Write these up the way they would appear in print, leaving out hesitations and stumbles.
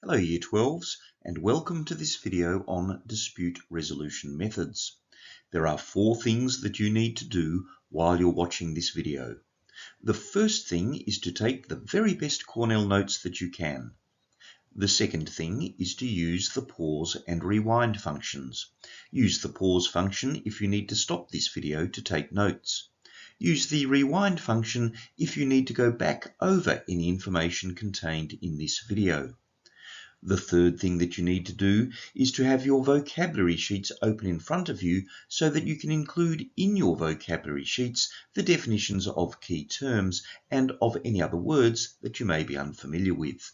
Hello Year 12s and welcome to this video on dispute resolution methods. There are 4 things that you need to do while you're watching this video. The first thing is to take the very best Cornell notes that you can. The second thing is to use the pause and rewind functions. Use the pause function if you need to stop this video to take notes. Use the rewind function if you need to go back over any information contained in this video. The third thing that you need to do is to have your vocabulary sheets open in front of you so that you can include in your vocabulary sheets the definitions of key terms and of any other words that you may be unfamiliar with.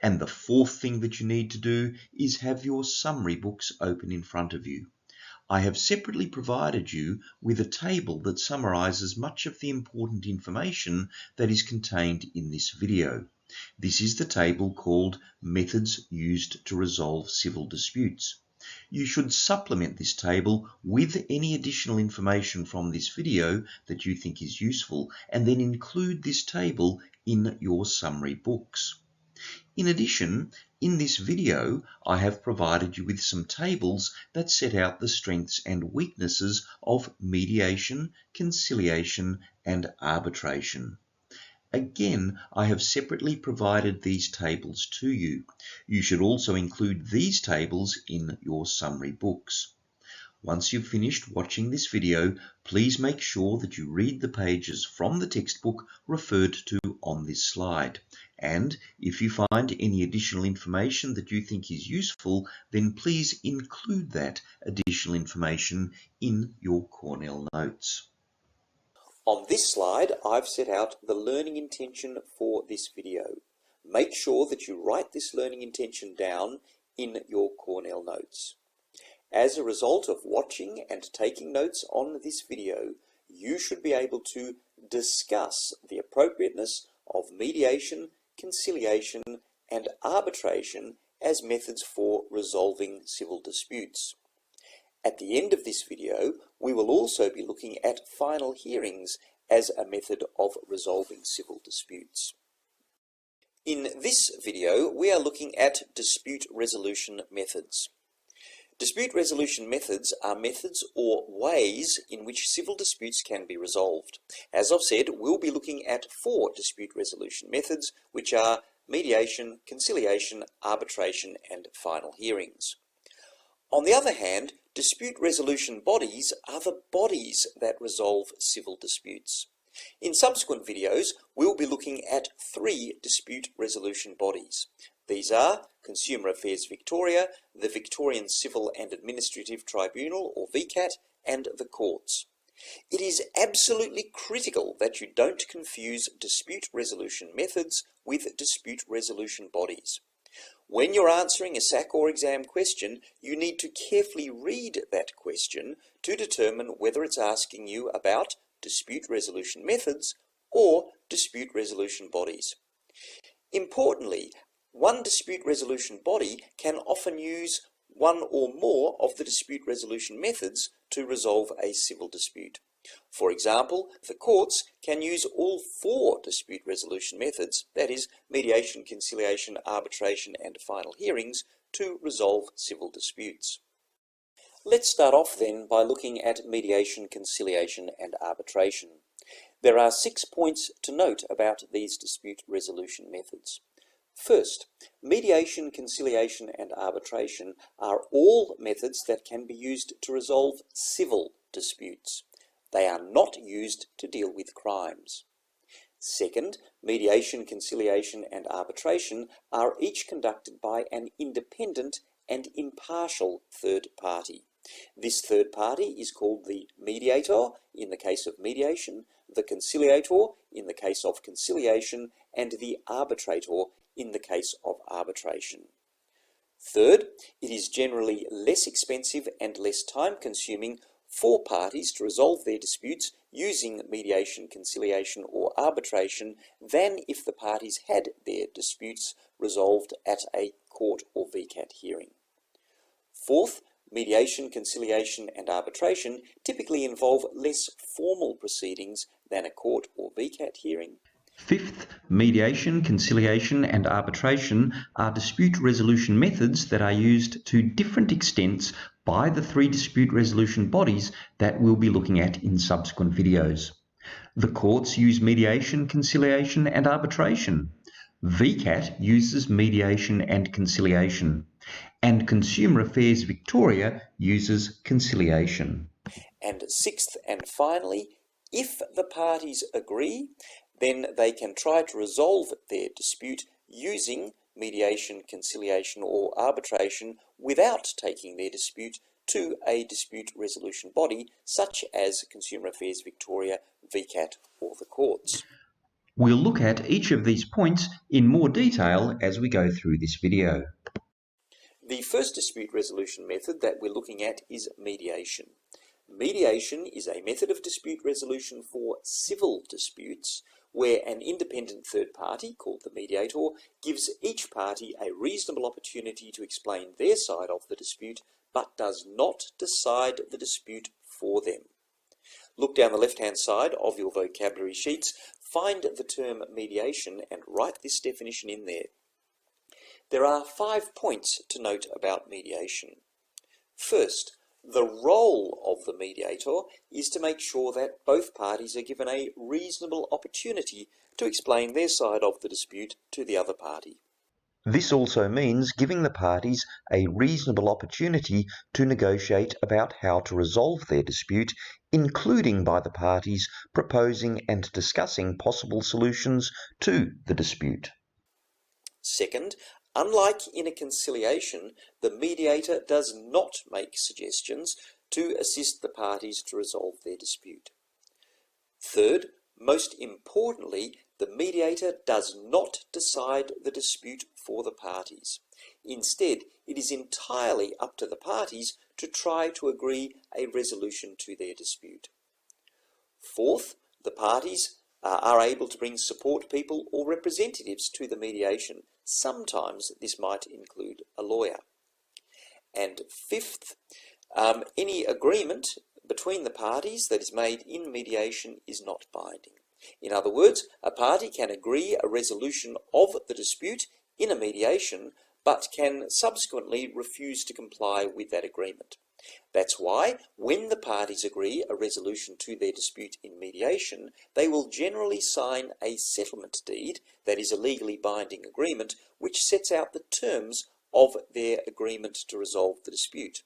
And the fourth thing that you need to do is have your summary books open in front of you. I have separately provided you with a table that summarizes much of the important information that is contained in this video. This is the table called Methods Used to Resolve Civil Disputes. You should supplement this table with any additional information from this video that you think is useful, and then include this table in your summary books. In addition, in this video, I have provided you with some tables that set out the strengths and weaknesses of mediation, conciliation, and arbitration. Again, I have separately provided these tables to you. You should also include these tables in your summary books. Once you've finished watching this video, please make sure that you read the pages from the textbook referred to on this slide. And if you find any additional information that you think is useful, then please include that additional information in your Cornell notes. On this slide, I've set out the learning intention for this video. Make sure that you write this learning intention down in your Cornell notes. As a result of watching and taking notes on this video, you should be able to discuss the appropriateness of mediation, conciliation, and arbitration as methods for resolving civil disputes. At the end of this video, we will also be looking at final hearings as a method of resolving civil disputes. In this video, we are looking at dispute resolution methods. Dispute resolution methods are methods or ways in which civil disputes can be resolved. As I've said, we'll be looking at 4 dispute resolution methods, which are mediation, conciliation, arbitration, and final hearings. On the other hand, dispute resolution bodies are the bodies that resolve civil disputes. In subsequent videos, we'll be looking at 3 dispute resolution bodies. These are Consumer Affairs Victoria, the Victorian Civil and Administrative Tribunal, or VCAT, and the courts. It is absolutely critical that you don't confuse dispute resolution methods with dispute resolution bodies. When you're answering a SAC or exam question, you need to carefully read that question to determine whether it's asking you about dispute resolution methods or dispute resolution bodies. Importantly, one dispute resolution body can often use one or more of the dispute resolution methods to resolve a civil dispute. For example, the courts can use all 4 dispute resolution methods, that is, mediation, conciliation, arbitration, and final hearings, to resolve civil disputes. Let's start off then by looking at mediation, conciliation, and arbitration. There are 6 points to note about these dispute resolution methods. First, mediation, conciliation, and arbitration are all methods that can be used to resolve civil disputes. They are not used to deal with crimes. Second, mediation, conciliation, and arbitration are each conducted by an independent and impartial third party. This third party is called the mediator in the case of mediation, the conciliator in the case of conciliation, and the arbitrator in the case of arbitration. Third, it is generally less expensive and less time-consuming for parties to resolve their disputes using mediation, conciliation, or arbitration than if the parties had their disputes resolved at a court or VCAT hearing. Fourth, mediation, conciliation, and arbitration typically involve less formal proceedings than a court or VCAT hearing. Fifth, mediation, conciliation and arbitration are dispute resolution methods that are used to different extents by the three dispute resolution bodies that we'll be looking at in subsequent videos. The courts use mediation, conciliation and arbitration. VCAT uses mediation and conciliation. And Consumer Affairs Victoria uses conciliation. And sixth and finally, if the parties agree, then they can try to resolve their dispute using mediation, conciliation or arbitration without taking their dispute to a dispute resolution body such as Consumer Affairs Victoria, VCAT or the courts. We'll look at each of these points in more detail as we go through this video. The first dispute resolution method that we're looking at is mediation. Mediation is a method of dispute resolution for civil disputes where an independent third party, called the mediator, gives each party a reasonable opportunity to explain their side of the dispute, but does not decide the dispute for them. Look down the left-hand side of your vocabulary sheets, find the term mediation and write this definition in there. There are 5 points to note about mediation. First, the role of the mediator is to make sure that both parties are given a reasonable opportunity to explain their side of the dispute to the other party. This also means giving the parties a reasonable opportunity to negotiate about how to resolve their dispute, including by the parties proposing and discussing possible solutions to the dispute. Second, unlike in a conciliation, the mediator does not make suggestions to assist the parties to resolve their dispute. Third, most importantly, the mediator does not decide the dispute for the parties. Instead, it is entirely up to the parties to try to agree a resolution to their dispute. Fourth, the parties are able to bring support people or representatives to the mediation. Sometimes this might include a lawyer. And fifth, any agreement between the parties that is made in mediation is not binding. In other words, a party can agree a resolution of the dispute in a mediation, but can subsequently refuse to comply with that agreement. That's why, when the parties agree a resolution to their dispute in mediation, they will generally sign a settlement deed, that is a legally binding agreement, which sets out the terms of their agreement to resolve the dispute.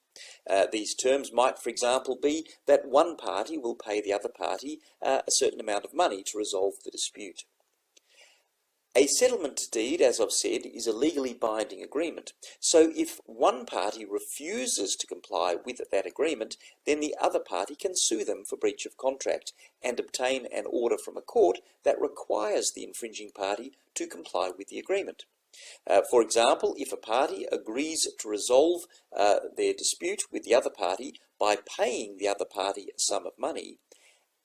These terms might, for example, be that one party will pay the other party a certain amount of money to resolve the dispute. A settlement deed, as I've said, is a legally binding agreement. So if one party refuses to comply with that agreement, then the other party can sue them for breach of contract and obtain an order from a court that requires the infringing party to comply with the agreement. For example, if a party agrees to resolve their dispute with the other party by paying the other party a sum of money,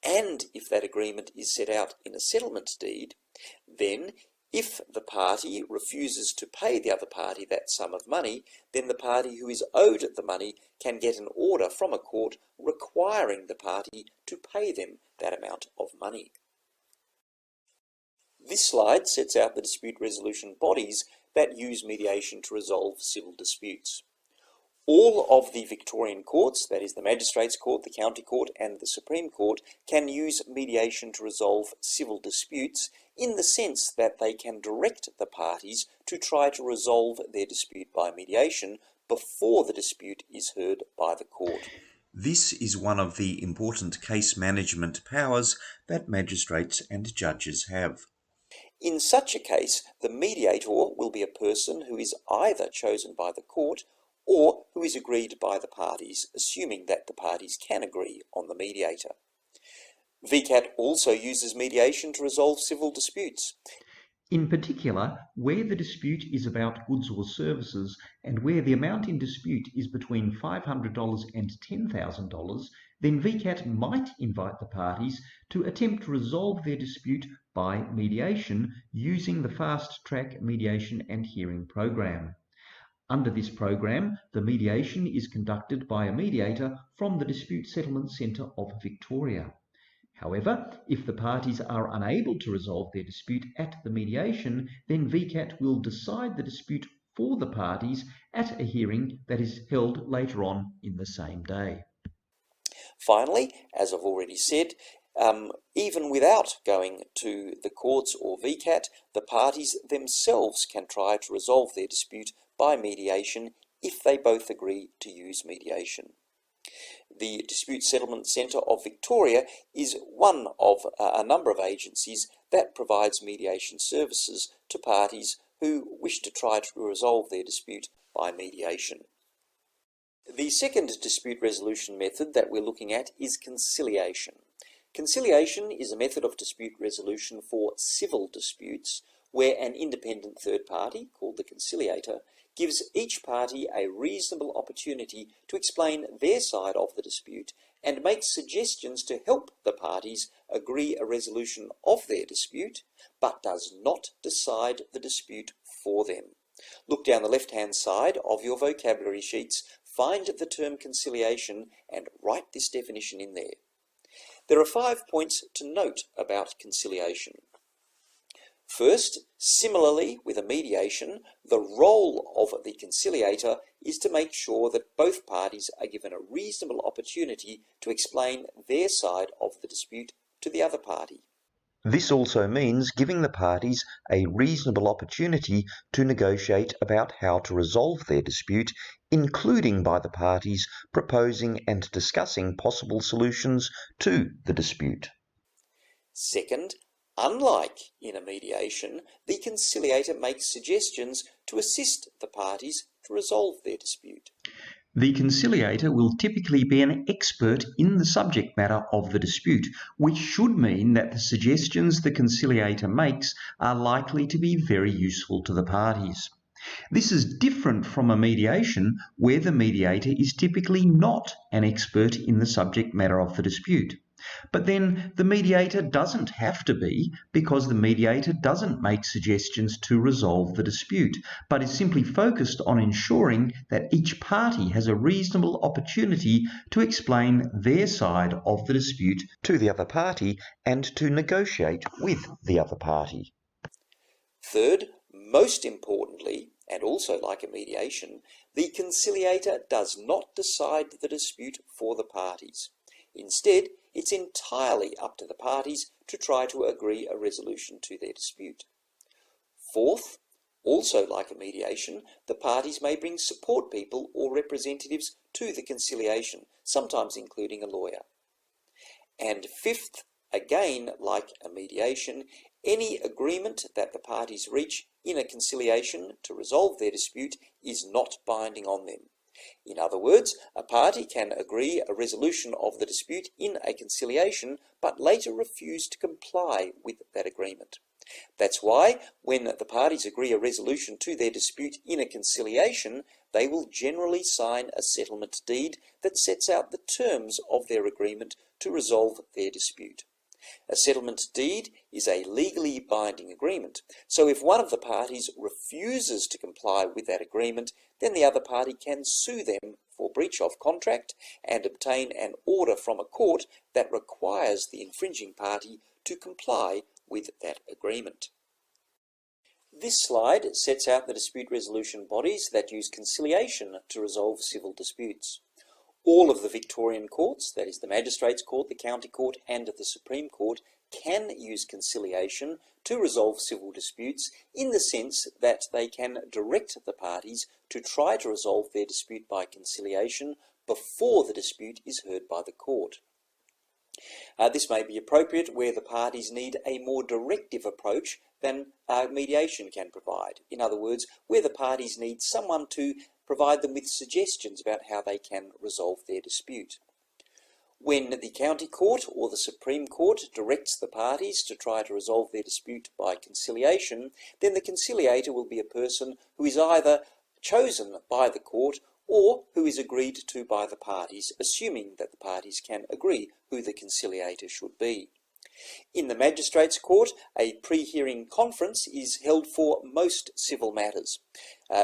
and if that agreement is set out in a settlement deed, then if the party refuses to pay the other party that sum of money, then the party who is owed the money can get an order from a court requiring the party to pay them that amount of money. This slide sets out the dispute resolution bodies that use mediation to resolve civil disputes. All of the Victorian courts, that is the Magistrates Court, the County Court and the Supreme Court, can use mediation to resolve civil disputes in the sense that they can direct the parties to try to resolve their dispute by mediation before the dispute is heard by the court. This is one of the important case management powers that magistrates and judges have. In such a case, the mediator will be a person who is either chosen by the court or who is agreed by the parties, assuming that the parties can agree on the mediator. VCAT also uses mediation to resolve civil disputes. In particular, where the dispute is about goods or services and where the amount in dispute is between $500 and $10,000, then VCAT might invite the parties to attempt to resolve their dispute by mediation using the Fast Track Mediation and Hearing Program. Under this program, the mediation is conducted by a mediator from the Dispute Settlement Centre of Victoria. However, if the parties are unable to resolve their dispute at the mediation, then VCAT will decide the dispute for the parties at a hearing that is held later on in the same day. Finally, as I've already said, even without going to the courts or VCAT, the parties themselves can try to resolve their dispute by mediation if they both agree to use mediation. The Dispute Settlement Centre of Victoria is one of a number of agencies that provides mediation services to parties who wish to try to resolve their dispute by mediation. The second dispute resolution method that we're looking at is conciliation. Conciliation is a method of dispute resolution for civil disputes where an independent third party, called the conciliator, gives each party a reasonable opportunity to explain their side of the dispute and makes suggestions to help the parties agree a resolution of their dispute, but does not decide the dispute for them. Look down the left-hand side of your vocabulary sheets, find the term conciliation and write this definition in there. There are 5 points to note about conciliation. First, similarly with a mediation, the role of the conciliator is to make sure that both parties are given a reasonable opportunity to explain their side of the dispute to the other party. This also means giving the parties a reasonable opportunity to negotiate about how to resolve their dispute, including by the parties proposing and discussing possible solutions to the dispute. Second, unlike in a mediation, the conciliator makes suggestions to assist the parties to resolve their dispute. The conciliator will typically be an expert in the subject matter of the dispute, which should mean that the suggestions the conciliator makes are likely to be very useful to the parties. This is different from a mediation where the mediator is typically not an expert in the subject matter of the dispute. But then the mediator doesn't have to be, because the mediator doesn't make suggestions to resolve the dispute, but is simply focused on ensuring that each party has a reasonable opportunity to explain their side of the dispute to the other party and to negotiate with the other party. Third, most importantly, and also like a mediation, the conciliator does not decide the dispute for the parties. Instead, it's entirely up to the parties to try to agree a resolution to their dispute. Fourth, also like a mediation, the parties may bring support people or representatives to the conciliation, sometimes including a lawyer. And fifth, again like a mediation, any agreement that the parties reach in a conciliation to resolve their dispute is not binding on them. In other words, a party can agree a resolution of the dispute in a conciliation, but later refuse to comply with that agreement. That's why, when the parties agree a resolution to their dispute in a conciliation, they will generally sign a settlement deed that sets out the terms of their agreement to resolve their dispute. A settlement deed is a legally binding agreement, so if one of the parties refuses to comply with that agreement, then the other party can sue them for breach of contract and obtain an order from a court that requires the infringing party to comply with that agreement. This slide sets out the dispute resolution bodies that use conciliation to resolve civil disputes. All of the Victorian courts, that is the Magistrates Court, the County Court and the Supreme Court, can use conciliation to resolve civil disputes in the sense that they can direct the parties to try to resolve their dispute by conciliation before the dispute is heard by the court. This may be appropriate where the parties need a more directive approach than mediation can provide. In other words, where the parties need someone to provide them with suggestions about how they can resolve their dispute. When the County Court or the Supreme Court directs the parties to try to resolve their dispute by conciliation, then the conciliator will be a person who is either chosen by the court or who is agreed to by the parties, assuming that the parties can agree who the conciliator should be. In the Magistrates Court, a pre-hearing conference is held for most civil matters.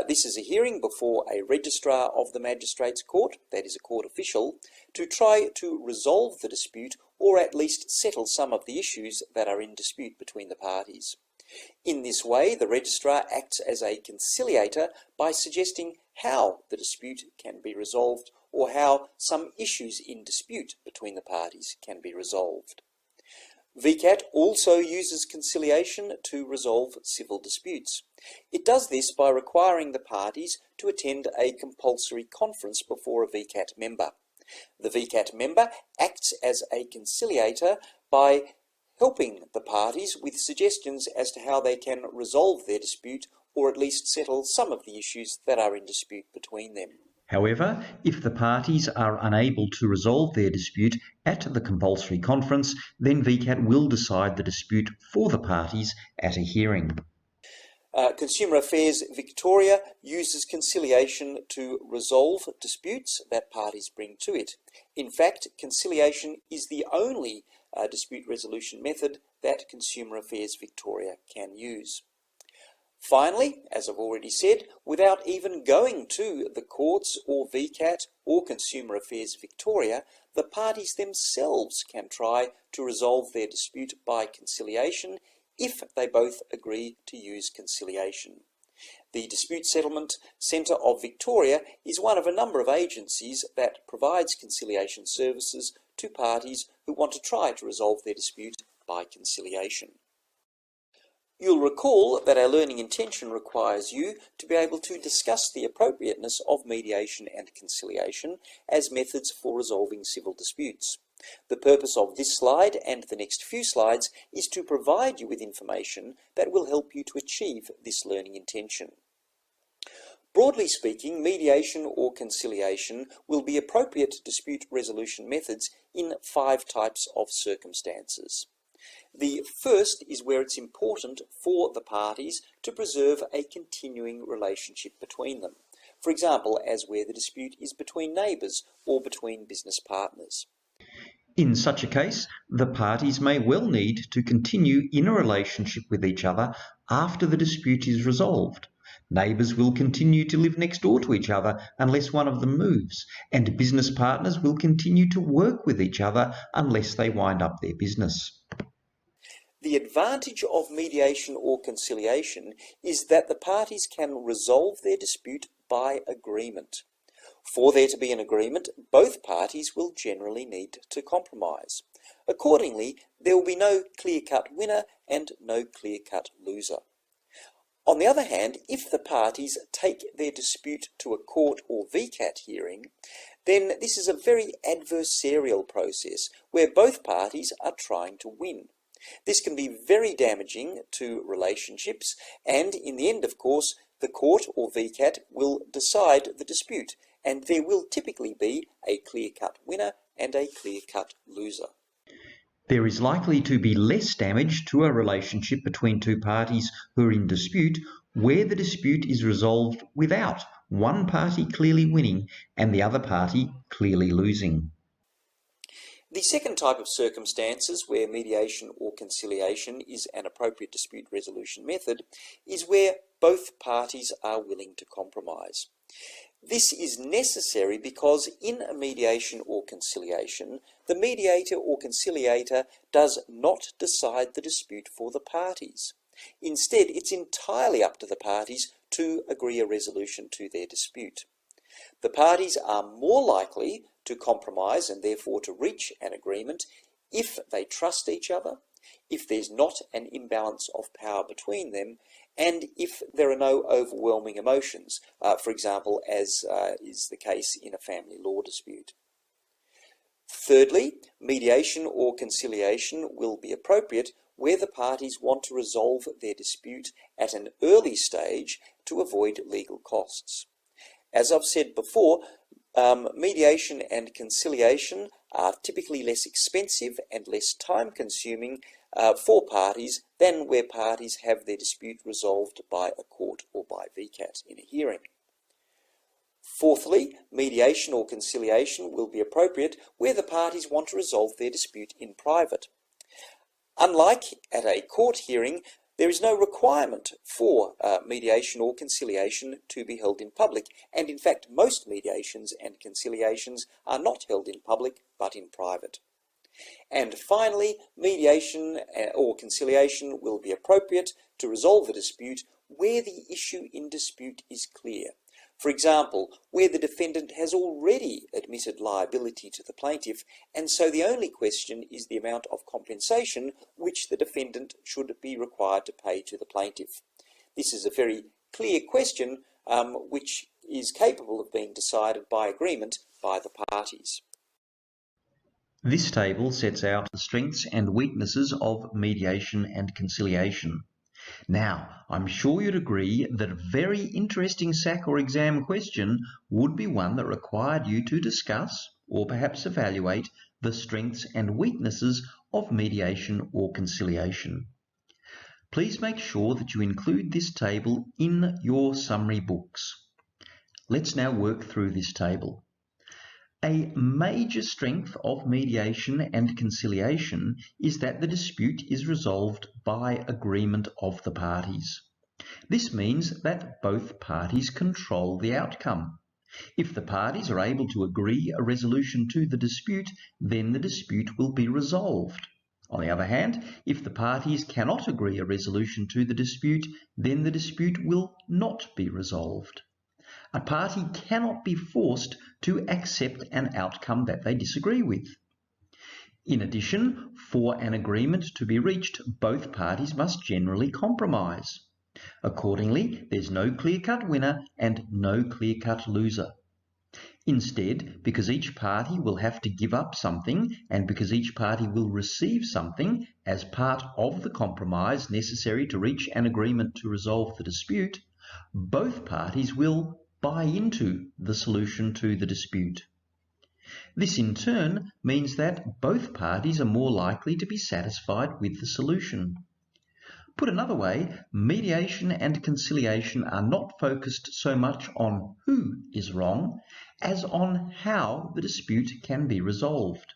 This is a hearing before a registrar of the Magistrates' Court, that is a court official, to try to resolve the dispute or at least settle some of the issues that are in dispute between the parties. In this way, the registrar acts as a conciliator by suggesting how the dispute can be resolved or how some issues in dispute between the parties can be resolved. VCAT also uses conciliation to resolve civil disputes. It does this by requiring the parties to attend a compulsory conference before a VCAT member. The VCAT member acts as a conciliator by helping the parties with suggestions as to how they can resolve their dispute or at least settle some of the issues that are in dispute between them. However, if the parties are unable to resolve their dispute at the compulsory conference, then VCAT will decide the dispute for the parties at a hearing. Consumer Affairs Victoria uses conciliation to resolve disputes that parties bring to it. In fact, conciliation is the only dispute resolution method that Consumer Affairs Victoria can use. Finally, as I've already said, without even going to the courts or VCAT or Consumer Affairs Victoria, the parties themselves can try to resolve their dispute by conciliation if they both agree to use conciliation. The Dispute Settlement Centre of Victoria is one of a number of agencies that provides conciliation services to parties who want to try to resolve their dispute by conciliation. You'll recall that our learning intention requires you to be able to discuss the appropriateness of mediation and conciliation as methods for resolving civil disputes. The purpose of this slide and the next few slides is to provide you with information that will help you to achieve this learning intention. Broadly speaking, mediation or conciliation will be appropriate dispute resolution methods in 5 types of circumstances. The first is where it's important for the parties to preserve a continuing relationship between them. For example, as where the dispute is between neighbours or between business partners. In such a case, the parties may well need to continue in a relationship with each other after the dispute is resolved. Neighbours will continue to live next door to each other unless one of them moves, and business partners will continue to work with each other unless they wind up their business. The advantage of mediation or conciliation is that the parties can resolve their dispute by agreement. For there to be an agreement, both parties will generally need to compromise. Accordingly, there will be no clear-cut winner and no clear-cut loser. On the other hand, if the parties take their dispute to a court or VCAT hearing, then this is a very adversarial process where both parties are trying to win. This can be very damaging to relationships, and in the end, of course, the court or VCAT will decide the dispute, and there will typically be a clear-cut winner and a clear-cut loser. There is likely to be less damage to a relationship between two parties who are in dispute where the dispute is resolved without one party clearly winning and the other party clearly losing. The second type of circumstances where mediation or conciliation is an appropriate dispute resolution method is where both parties are willing to compromise. This is necessary because in a mediation or conciliation, the mediator or conciliator does not decide the dispute for the parties. Instead, it's entirely up to the parties to agree a resolution to their dispute. The parties are more likely to compromise and therefore to reach an agreement if they trust each other, if there's not an imbalance of power between them, and if there are no overwhelming emotions, for example, as is the case in a family law dispute. Thirdly, mediation or conciliation will be appropriate where the parties want to resolve their dispute at an early stage to avoid legal costs. As I've said before, mediation and conciliation are typically less expensive and less time-consuming for parties than where parties have their dispute resolved by a court or by VCAT in a hearing. Fourthly, mediation or conciliation will be appropriate where the parties want to resolve their dispute in private. Unlike at a court hearing, There is no requirement for mediation or conciliation to be held in public, and in fact most mediations and conciliations are not held in public but in private. And finally, mediation or conciliation will be appropriate to resolve a dispute where the issue in dispute is clear. For example, where the defendant has already admitted liability to the plaintiff, and so the only question is the amount of compensation which the defendant should be required to pay to the plaintiff. This is a very clear question which is capable of being decided by agreement by the parties. This table sets out the strengths and weaknesses of mediation and conciliation. Now, I'm sure you'd agree that a very interesting SAC or exam question would be one that required you to discuss or perhaps evaluate the strengths and weaknesses of mediation or conciliation. Please make sure that you include this table in your summary books. Let's now work through this table. A major strength of mediation and conciliation is that the dispute is resolved by agreement of the parties. This means that both parties control the outcome. If the parties are able to agree a resolution to the dispute, then the dispute will be resolved. On the other hand, if the parties cannot agree a resolution to the dispute, then the dispute will not be resolved. A party cannot be forced to accept an outcome that they disagree with. In addition, for an agreement to be reached, both parties must generally compromise. Accordingly, there's no clear-cut winner and no clear-cut loser. Instead, because each party will have to give up something and because each party will receive something as part of the compromise necessary to reach an agreement to resolve the dispute, both parties will buy into the solution to the dispute. This in turn means that both parties are more likely to be satisfied with the solution. Put another way, mediation and conciliation are not focused so much on who is wrong as on how the dispute can be resolved.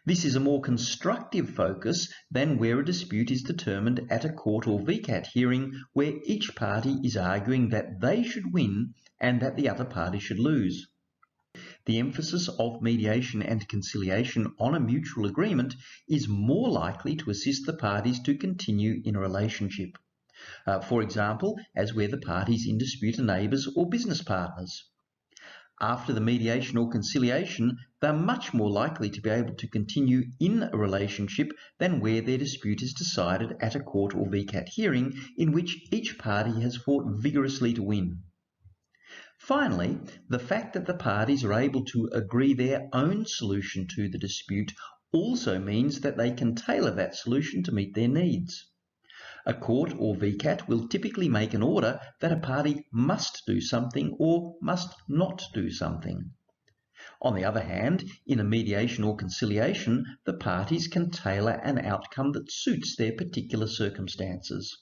This is a more constructive focus than where a dispute is determined at a court or VCAT hearing where each party is arguing that they should win and that the other party should lose. The emphasis of mediation and conciliation on a mutual agreement is more likely to assist the parties to continue in a relationship. For example, as where the parties in dispute are neighbours or business partners. After the mediation or conciliation, they are much more likely to be able to continue in a relationship than where their dispute is decided at a court or VCAT hearing in which each party has fought vigorously to win. Finally, the fact that the parties are able to agree their own solution to the dispute also means that they can tailor that solution to meet their needs. A court or VCAT will typically make an order that a party must do something or must not do something. On the other hand, in a mediation or conciliation, the parties can tailor an outcome that suits their particular circumstances.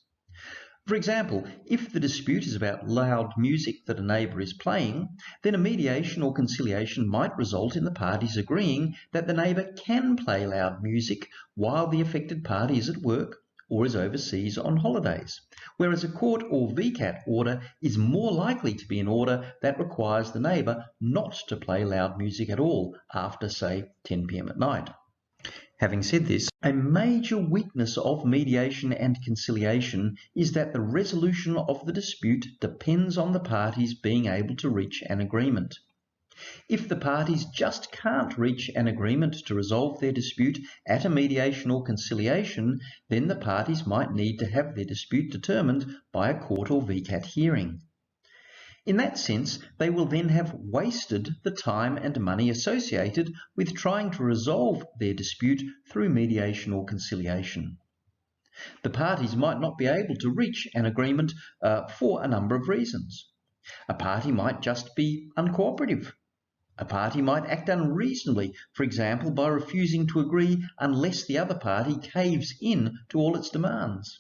For example, if the dispute is about loud music that a neighbour is playing, then a mediation or conciliation might result in the parties agreeing that the neighbour can play loud music while the affected party is at work or is overseas on holidays, whereas a court or VCAT order is more likely to be an order that requires the neighbour not to play loud music at all after, say, 10 p.m. at night. Having said this, a major weakness of mediation and conciliation is that the resolution of the dispute depends on the parties being able to reach an agreement. If the parties just can't reach an agreement to resolve their dispute at a mediation or conciliation, then the parties might need to have their dispute determined by a court or VCAT hearing. In that sense, they will then have wasted the time and money associated with trying to resolve their dispute through mediation or conciliation. The parties might not be able to reach an agreement for a number of reasons. A party might just be uncooperative. A party might act unreasonably, for example, by refusing to agree unless the other party caves in to all its demands.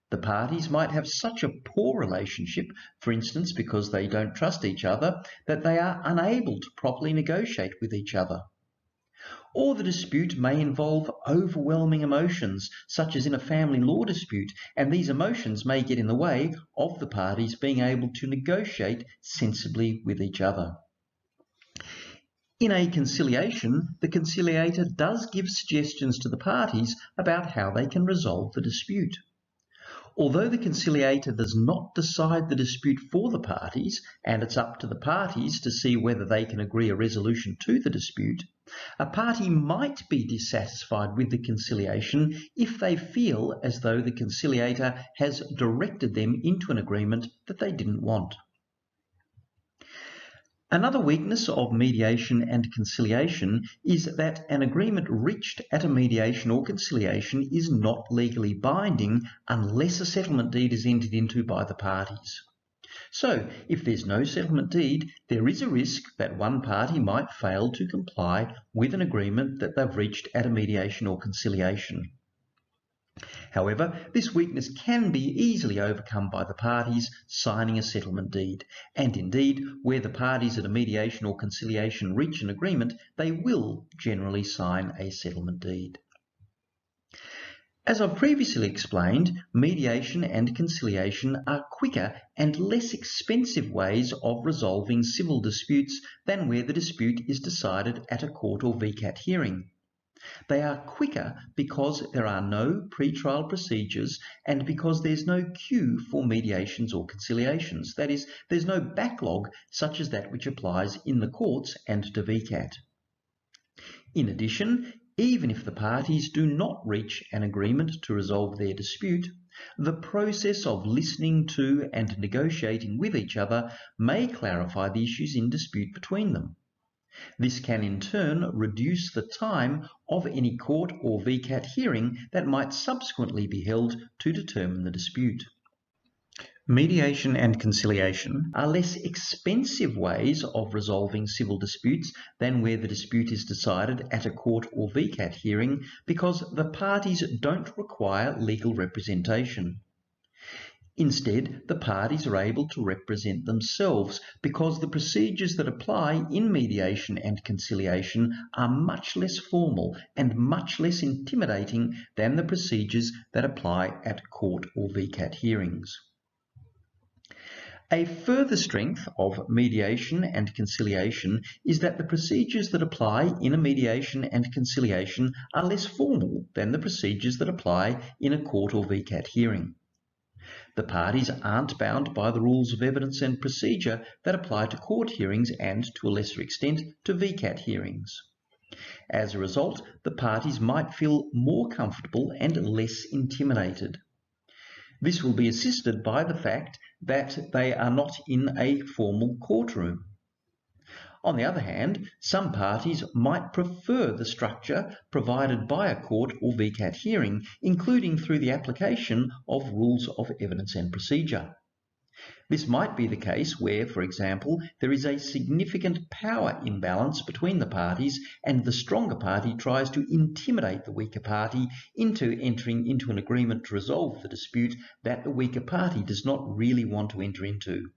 The parties might have such a poor relationship, for instance because they don't trust each other, that they are unable to properly negotiate with each other. Or the dispute may involve overwhelming emotions, such as in a family law dispute, and these emotions may get in the way of the parties being able to negotiate sensibly with each other. In a conciliation, the conciliator does give suggestions to the parties about how they can resolve the dispute. Although the conciliator does not decide the dispute for the parties, and it's up to the parties to see whether they can agree a resolution to the dispute, a party might be dissatisfied with the conciliation if they feel as though the conciliator has directed them into an agreement that they didn't want. Another weakness of mediation and conciliation is that an agreement reached at a mediation or conciliation is not legally binding unless a settlement deed is entered into by the parties. So, if there's no settlement deed, there is a risk that one party might fail to comply with an agreement that they've reached at a mediation or conciliation. However, this weakness can be easily overcome by the parties signing a settlement deed, and indeed, where the parties at a mediation or conciliation reach an agreement, they will generally sign a settlement deed. As I've previously explained, mediation and conciliation are quicker and less expensive ways of resolving civil disputes than where the dispute is decided at a court or VCAT hearing. They are quicker because there are no pre-trial procedures and because there's no queue for mediations or conciliations. That is, there's no backlog such as that which applies in the courts and to VCAT. In addition, even if the parties do not reach an agreement to resolve their dispute, the process of listening to and negotiating with each other may clarify the issues in dispute between them. This can in turn reduce the time of any court or VCAT hearing that might subsequently be held to determine the dispute. Mediation and conciliation are less expensive ways of resolving civil disputes than where the dispute is decided at a court or VCAT hearing because the parties don't require legal representation. Instead, the parties are able to represent themselves because the procedures that apply in mediation and conciliation are much less formal and much less intimidating than the procedures that apply at court or VCAT hearings. A further strength of mediation and conciliation is that the procedures that apply in a mediation and conciliation are less formal than the procedures that apply in a court or VCAT hearing. The parties aren't bound by the rules of evidence and procedure that apply to court hearings and, to a lesser extent, to VCAT hearings. As a result, the parties might feel more comfortable and less intimidated. This will be assisted by the fact that they are not in a formal courtroom. On the other hand, some parties might prefer the structure provided by a court or VCAT hearing, including through the application of rules of evidence and procedure. This might be the case where, for example, there is a significant power imbalance between the parties and the stronger party tries to intimidate the weaker party into entering into an agreement to resolve the dispute that the weaker party does not really want to enter into.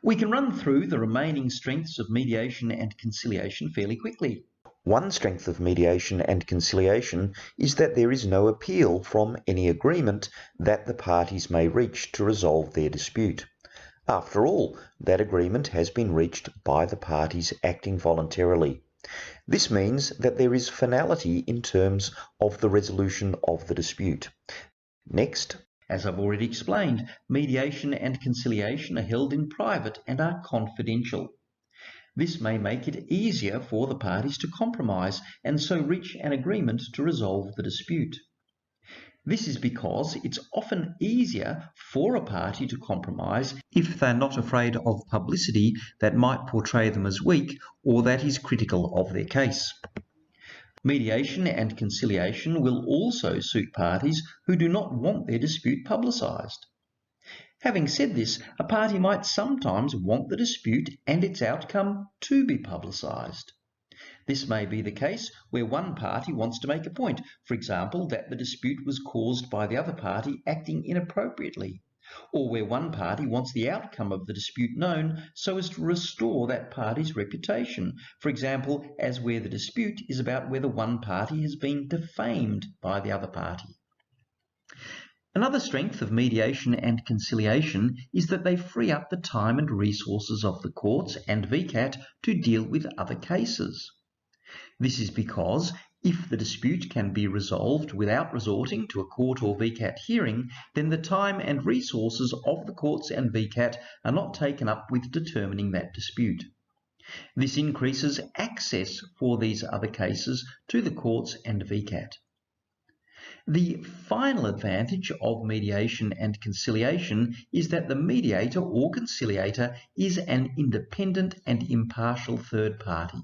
We can run through the remaining strengths of mediation and conciliation fairly quickly. One strength of mediation and conciliation is that there is no appeal from any agreement that the parties may reach to resolve their dispute. After all, that agreement has been reached by the parties acting voluntarily. This means that there is finality in terms of the resolution of the dispute. Next, as I've already explained, mediation and conciliation are held in private and are confidential. This may make it easier for the parties to compromise and so reach an agreement to resolve the dispute. This is because it's often easier for a party to compromise if they're not afraid of publicity that might portray them as weak or that is critical of their case. Mediation and conciliation will also suit parties who do not want their dispute publicised. Having said this, a party might sometimes want the dispute and its outcome to be publicised. This may be the case where one party wants to make a point, for example, that the dispute was caused by the other party acting inappropriately. or where one party wants the outcome of the dispute known so as to restore that party's reputation. For example, as where the dispute is about whether one party has been defamed by the other party. Another strength of mediation and conciliation is that they free up the time and resources of the courts and VCAT to deal with other cases. This is because if the dispute can be resolved without resorting to a court or VCAT hearing, then the time and resources of the courts and VCAT are not taken up with determining that dispute. This increases access for these other cases to the courts and VCAT. The final advantage of mediation and conciliation is that the mediator or conciliator is an independent and impartial third party.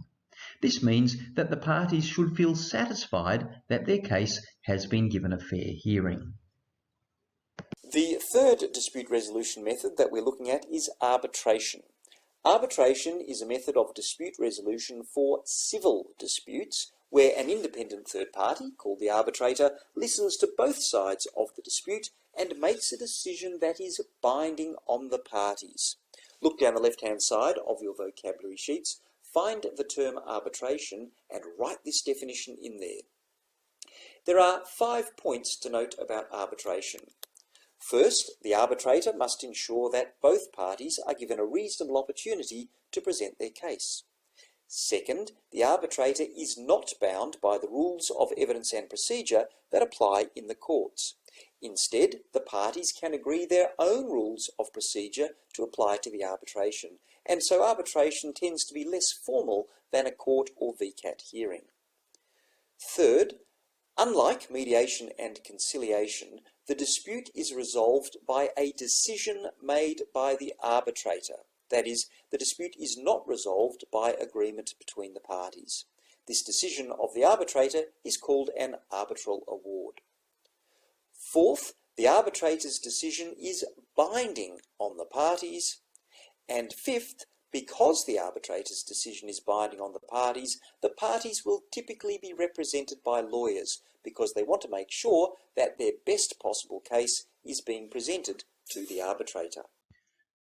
This means that the parties should feel satisfied that their case has been given a fair hearing. The third dispute resolution method that we're looking at is arbitration. Arbitration is a method of dispute resolution for civil disputes where an independent third party, called the arbitrator, listens to both sides of the dispute and makes a decision that is binding on the parties. Look down the left-hand side of your vocabulary sheets, find the term arbitration and write this definition in there. There are 5 points to note about arbitration. First, the arbitrator must ensure that both parties are given a reasonable opportunity to present their case. Second, the arbitrator is not bound by the rules of evidence and procedure that apply in the courts. Instead, the parties can agree their own rules of procedure to apply to the arbitration, and so arbitration tends to be less formal than a court or VCAT hearing. Third, unlike mediation and conciliation, the dispute is resolved by a decision made by the arbitrator. That is, the dispute is not resolved by agreement between the parties. This decision of the arbitrator is called an arbitral award. Fourth, the arbitrator's decision is binding on the parties. And fifth, because the arbitrator's decision is binding on the parties will typically be represented by lawyers because they want to make sure that their best possible case is being presented to the arbitrator.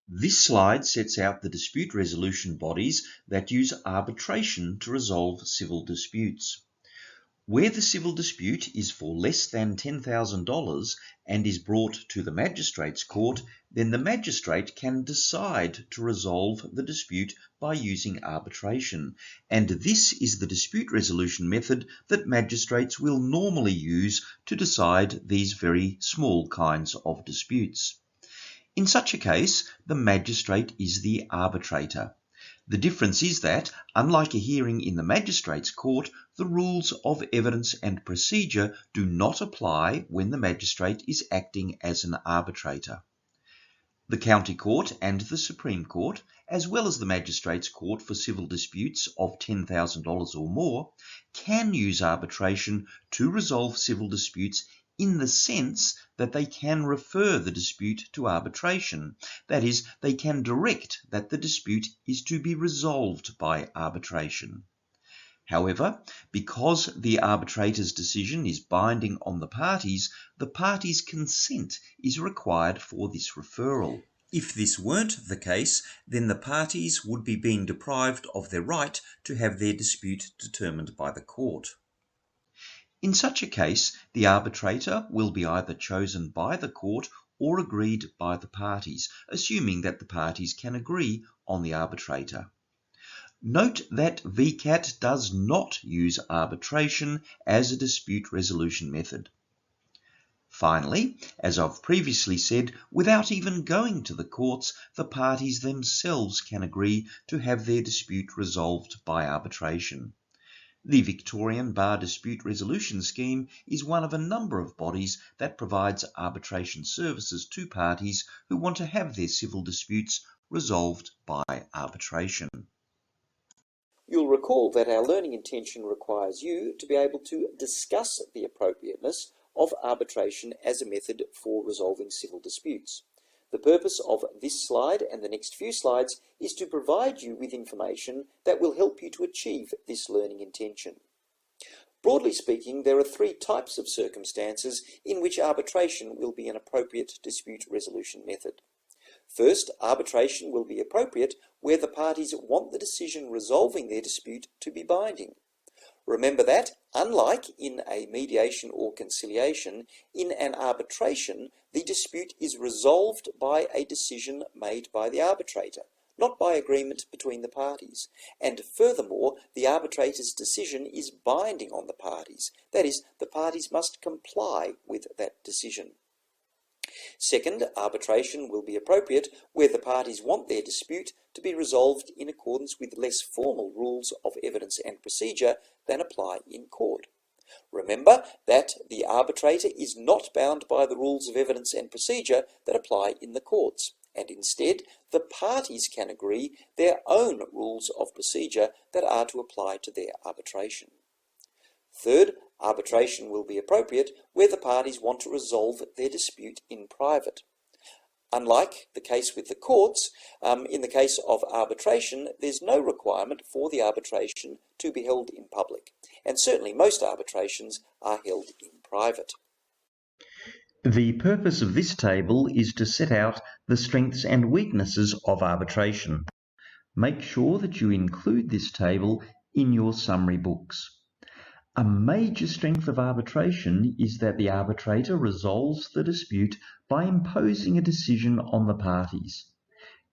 This slide sets out the dispute resolution bodies that use arbitration to resolve civil disputes. Where the civil dispute is for less than $10,000 and is brought to the magistrate's court, then the magistrate can decide to resolve the dispute by using arbitration, and this is the dispute resolution method that magistrates will normally use to decide these very small kinds of disputes. In such a case, the magistrate is the arbitrator. The difference is that, unlike a hearing in the magistrate's court, the rules of evidence and procedure do not apply when the magistrate is acting as an arbitrator. The County Court and the Supreme Court, as well as the Magistrates' Court for civil disputes of $10,000 or more, can use arbitration to resolve civil disputes in the sense that they can refer the dispute to arbitration. That is, they can direct that the dispute is to be resolved by arbitration. However, because the arbitrator's decision is binding on the parties consent is required for this referral. If this weren't the case, then the parties would be being deprived of their right to have their dispute determined by the court. In such a case, the arbitrator will be either chosen by the court or agreed by the parties, assuming that the parties can agree on the arbitrator. Note that VCAT does not use arbitration as a dispute resolution method. Finally, as I've previously said, without even going to the courts, the parties themselves can agree to have their dispute resolved by arbitration. The Victorian Bar Dispute Resolution Scheme is one of a number of bodies that provides arbitration services to parties who want to have their civil disputes resolved by arbitration. You'll recall that our learning intention requires you to be able to discuss the appropriateness of arbitration as a method for resolving civil disputes. The purpose of this slide and the next few slides is to provide you with information that will help you to achieve this learning intention. Broadly speaking, there are three types of circumstances in which arbitration will be an appropriate dispute resolution method. First, arbitration will be appropriate where the parties want the decision resolving their dispute to be binding. Remember that, unlike in a mediation or conciliation, in an arbitration, the dispute is resolved by a decision made by the arbitrator, not by agreement between the parties. And furthermore, the arbitrator's decision is binding on the parties. That is, the parties must comply with that decision. Second, arbitration will be appropriate where the parties want their dispute to be resolved in accordance with less formal rules of evidence and procedure than apply in court. Remember that the arbitrator is not bound by the rules of evidence and procedure that apply in the courts, and instead the parties can agree their own rules of procedure that are to apply to their arbitration. Third, arbitration will be appropriate where the parties want to resolve their dispute in private. Unlike the case with the courts, in the case of arbitration, there's no requirement for the arbitration to be held in public, and certainly most arbitrations are held in private. The purpose of this table is to set out the strengths and weaknesses of arbitration. Make sure that you include this table in your summary books. A major strength of arbitration is that the arbitrator resolves the dispute by imposing a decision on the parties.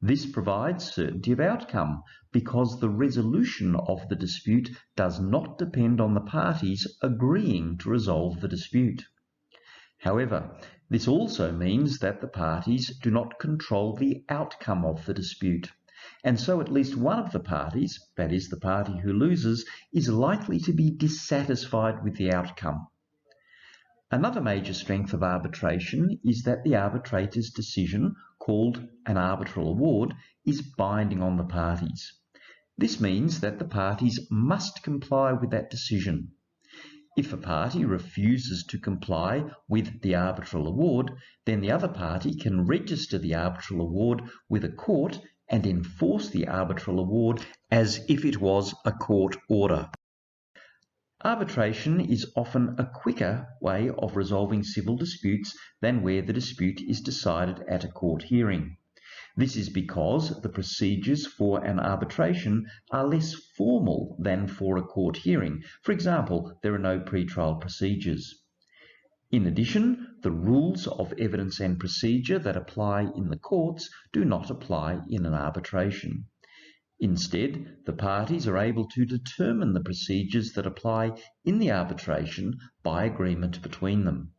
This provides certainty of outcome because the resolution of the dispute does not depend on the parties agreeing to resolve the dispute. However, this also means that the parties do not control the outcome of the dispute, and so at least one of the parties, that is, the party who loses, is likely to be dissatisfied with the outcome. Another major strength of arbitration is that the arbitrator's decision, called an arbitral award, is binding on the parties. This means that the parties must comply with that decision. If a party refuses to comply with the arbitral award, then the other party can register the arbitral award with a court and enforce the arbitral award as if it was a court order. Arbitration is often a quicker way of resolving civil disputes than where the dispute is decided at a court hearing. This is because the procedures for an arbitration are less formal than for a court hearing. For example, there are no pretrial procedures. In addition, the rules of evidence and procedure that apply in the courts do not apply in an arbitration. Instead, the parties are able to determine the procedures that apply in the arbitration by agreement between them.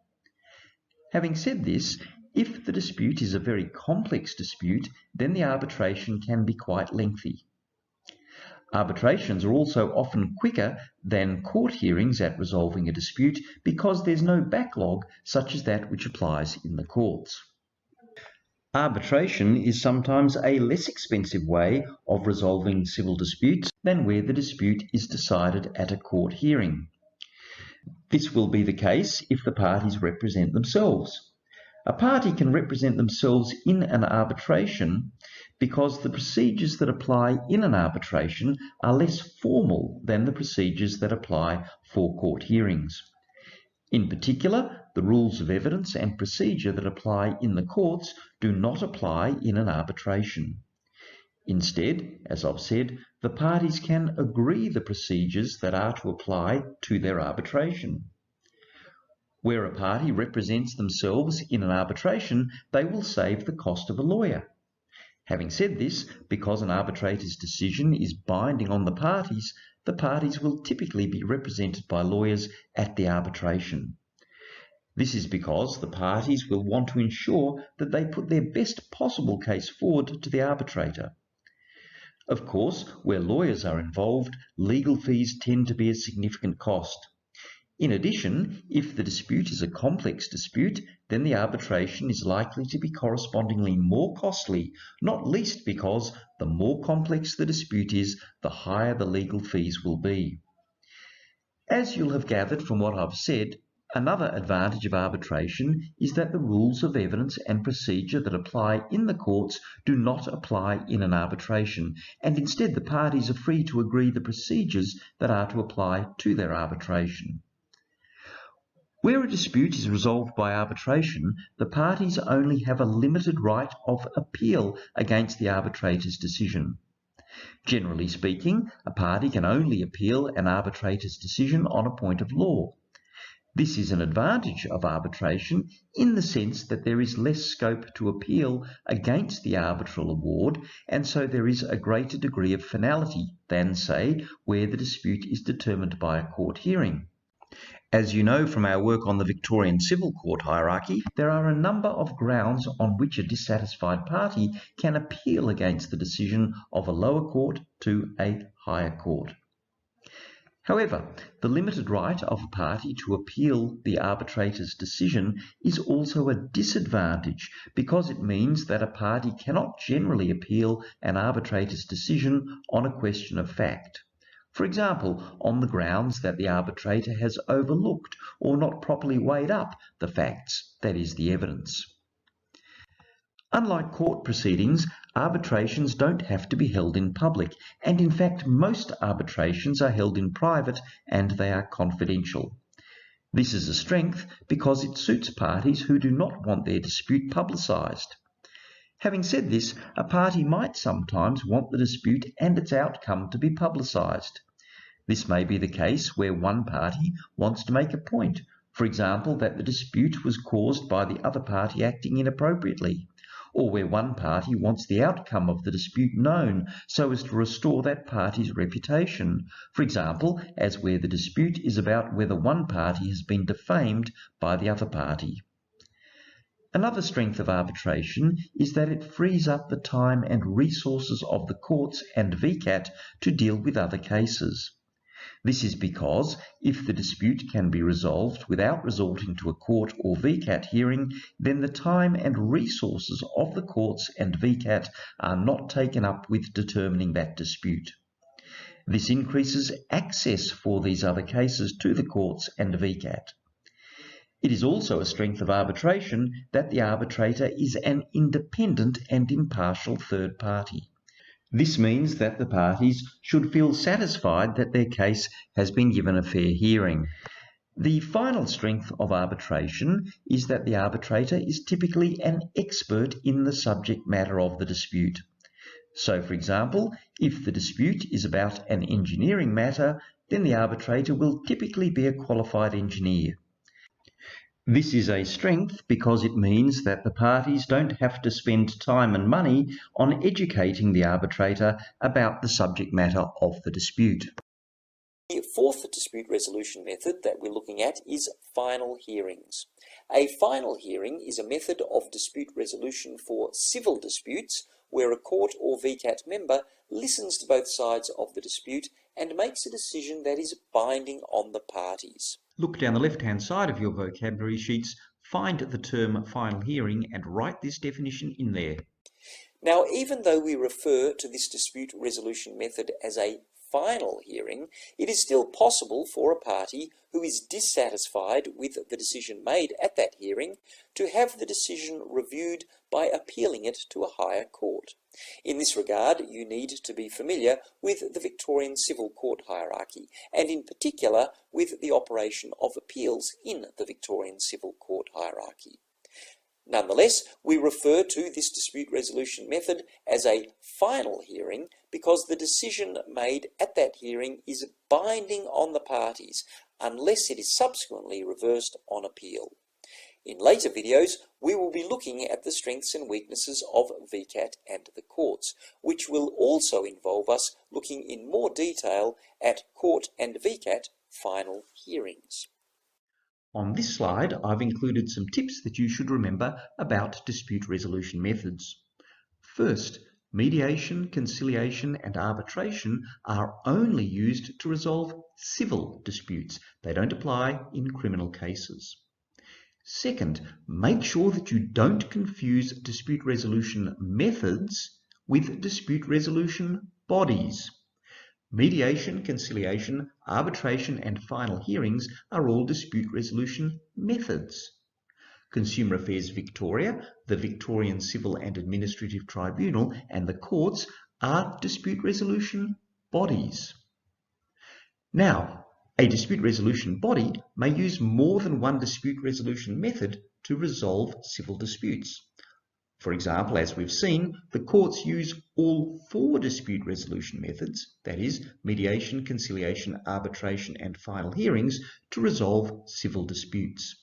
Having said this, if the dispute is a very complex dispute, then the arbitration can be quite lengthy. Arbitrations are also often quicker than court hearings at resolving a dispute because there's no backlog such as that which applies in the courts. Arbitration is sometimes a less expensive way of resolving civil disputes than where the dispute is decided at a court hearing. This will be the case if the parties represent themselves. A party can represent themselves in an arbitration because the procedures that apply in an arbitration are less formal than the procedures that apply for court hearings. In particular, the rules of evidence and procedure that apply in the courts do not apply in an arbitration. Instead, as I've said, the parties can agree the procedures that are to apply to their arbitration. Where a party represents themselves in an arbitration, they will save the cost of a lawyer. Having said this, because an arbitrator's decision is binding on the parties will typically be represented by lawyers at the arbitration. This is because the parties will want to ensure that they put their best possible case forward to the arbitrator. Of course, where lawyers are involved, legal fees tend to be a significant cost. In addition, if the dispute is a complex dispute, then the arbitration is likely to be correspondingly more costly, not least because the more complex the dispute is, the higher the legal fees will be. As you'll have gathered from what I've said, Another advantage of arbitration is that the rules of evidence and procedure that apply in the courts do not apply in an arbitration, and instead the parties are free to agree the procedures that are to apply to their arbitration. Where a dispute is resolved by arbitration, the parties only have a limited right of appeal against the arbitrator's decision. Generally speaking, a party can only appeal an arbitrator's decision on a point of law. This is an advantage of arbitration in the sense that there is less scope to appeal against the arbitral award, and so there is a greater degree of finality than, say, where the dispute is determined by a court hearing. As you know from our work on the Victorian civil court hierarchy, there are a number of grounds on which a dissatisfied party can appeal against the decision of a lower court to a higher court. However, the limited right of a party to appeal the arbitrator's decision is also a disadvantage because it means that a party cannot generally appeal an arbitrator's decision on a question of fact. For example, on the grounds that the arbitrator has overlooked or not properly weighed up the facts, that is, the evidence. Unlike court proceedings, arbitrations don't have to be held in public, and in fact most arbitrations are held in private and they are confidential. This is a strength because it suits parties who do not want their dispute publicised. Having said this, a party might sometimes want the dispute and its outcome to be publicised. This may be the case where one party wants to make a point, for example, that the dispute was caused by the other party acting inappropriately, or where one party wants the outcome of the dispute known so as to restore that party's reputation, for example, as where the dispute is about whether one party has been defamed by the other party. Another strength of arbitration is that it frees up the time and resources of the courts and VCAT to deal with other cases. This is because if the dispute can be resolved without resorting to a court or VCAT hearing, then the time and resources of the courts and VCAT are not taken up with determining that dispute. This increases access for these other cases to the courts and VCAT. It is also a strength of arbitration that the arbitrator is an independent and impartial third party. This means that the parties should feel satisfied that their case has been given a fair hearing. The final strength of arbitration is that the arbitrator is typically an expert in the subject matter of the dispute. So, for example, if the dispute is about an engineering matter, then the arbitrator will typically be a qualified engineer. This is a strength because it means that the parties don't have to spend time and money on educating the arbitrator about the subject matter of the dispute. The fourth dispute resolution method that we're looking at is final hearings. A final hearing is a method of dispute resolution for civil disputes where a court or VCAT member listens to both sides of the dispute and makes a decision that is binding on the parties. Look down the left-hand side of your vocabulary sheets, find the term final hearing and write this definition in there. Now, even though we refer to this dispute resolution method as a final hearing, it is still possible for a party who is dissatisfied with the decision made at that hearing to have the decision reviewed by appealing it to a higher court. In this regard, you need to be familiar with the Victorian civil court hierarchy, and in particular with the operation of appeals in the Victorian civil court hierarchy. Nonetheless, we refer to this dispute resolution method as a final hearing because the decision made at that hearing is binding on the parties unless it is subsequently reversed on appeal. In later videos, we will be looking at the strengths and weaknesses of VCAT and the courts, which will also involve us looking in more detail at court and VCAT final hearings. On this slide, I've included some tips that you should remember about dispute resolution methods. First, mediation, conciliation, and arbitration are only used to resolve civil disputes. They don't apply in criminal cases. Second, make sure that you don't confuse dispute resolution methods with dispute resolution bodies. Mediation, conciliation, arbitration, and final hearings are all dispute resolution methods. Consumer Affairs Victoria, the Victorian Civil and Administrative Tribunal, and the courts are dispute resolution bodies. Now, a dispute resolution body may use more than one dispute resolution method to resolve civil disputes. For example, as we've seen, the courts use all 4 dispute resolution methods, that is, mediation, conciliation, arbitration, and final hearings, to resolve civil disputes.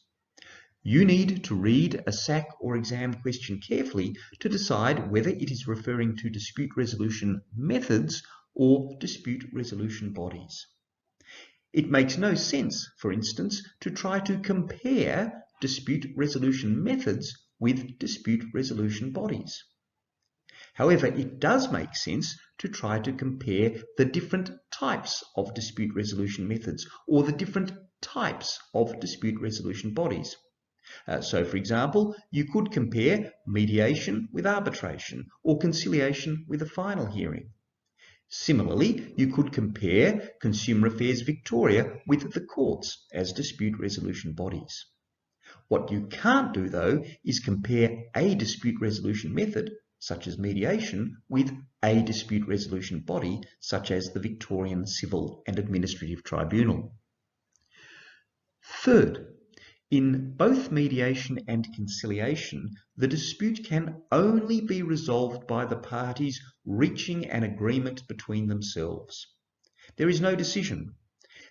You need to read a SAC or exam question carefully to decide whether it is referring to dispute resolution methods or dispute resolution bodies. It makes no sense, for instance, to try to compare dispute resolution methods with dispute resolution bodies. However, it does make sense to try to compare the different types of dispute resolution methods or the different types of dispute resolution bodies. So, for example, you could compare mediation with arbitration or conciliation with a final hearing. Similarly, you could compare Consumer Affairs Victoria with the courts as dispute resolution bodies. What you can't do, though, is compare a dispute resolution method, such as mediation, with a dispute resolution body, such as the Victorian Civil and Administrative Tribunal. Third, in both mediation and conciliation, the dispute can only be resolved by the parties reaching an agreement between themselves. There is no decision.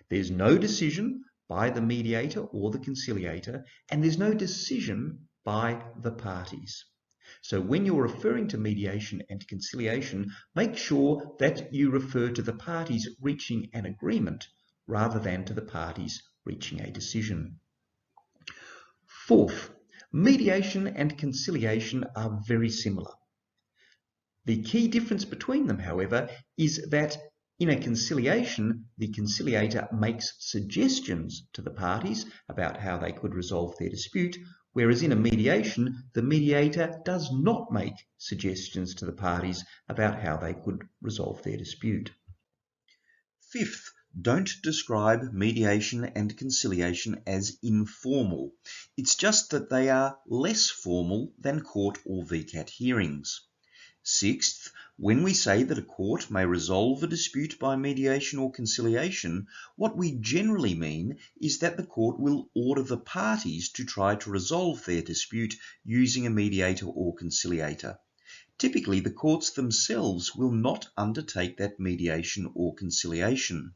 There's no decision by the mediator or the conciliator, and there's no decision by the parties. So when you're referring to mediation and conciliation, make sure that you refer to the parties reaching an agreement rather than to the parties reaching a decision. Fourth, mediation and conciliation are very similar. The key difference between them, however, is that in a conciliation, the conciliator makes suggestions to the parties about how they could resolve their dispute, whereas in a mediation, the mediator does not make suggestions to the parties about how they could resolve their dispute. Fifth, don't describe mediation and conciliation as informal. It's just that they are less formal than court or VCAT hearings. Sixth, when we say that a court may resolve a dispute by mediation or conciliation, what we generally mean is that the court will order the parties to try to resolve their dispute using a mediator or conciliator. Typically, the courts themselves will not undertake that mediation or conciliation.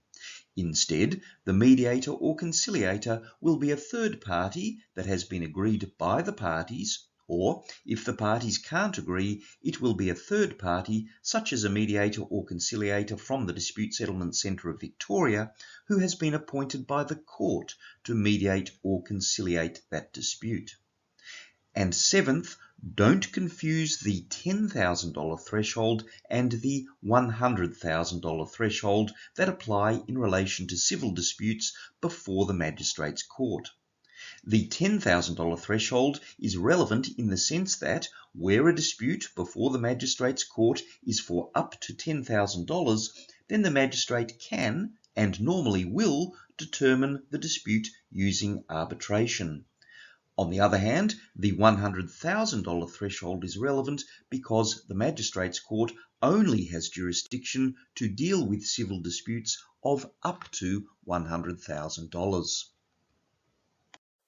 Instead, the mediator or conciliator will be a third party that has been agreed by the parties, or if the parties can't agree, it will be a third party, such as a mediator or conciliator from the Dispute Settlement Centre of Victoria, who has been appointed by the court to mediate or conciliate that dispute. And seventh, don't confuse the $10,000 threshold and the $100,000 threshold that apply in relation to civil disputes before the magistrate's court. The $10,000 threshold is relevant in the sense that where a dispute before the magistrate's court is for up to $10,000, then the magistrate can and normally will determine the dispute using arbitration. On the other hand, the $100,000 threshold is relevant because the magistrate's court only has jurisdiction to deal with civil disputes of up to $100,000.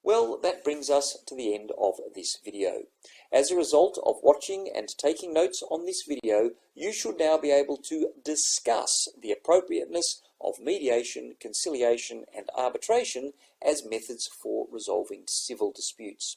Well, that brings us to the end of this video. As a result of watching and taking notes on this video, you should now be able to discuss the appropriateness of mediation, conciliation, and arbitration as methods for resolving civil disputes.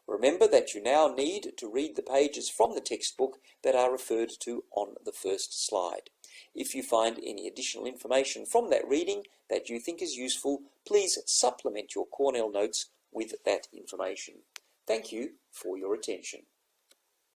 Remember that you now need to read the pages from the textbook that are referred to on the first slide. If you find any additional information from that reading that you think is useful, please supplement your Cornell notes with that information. Thank you for your attention.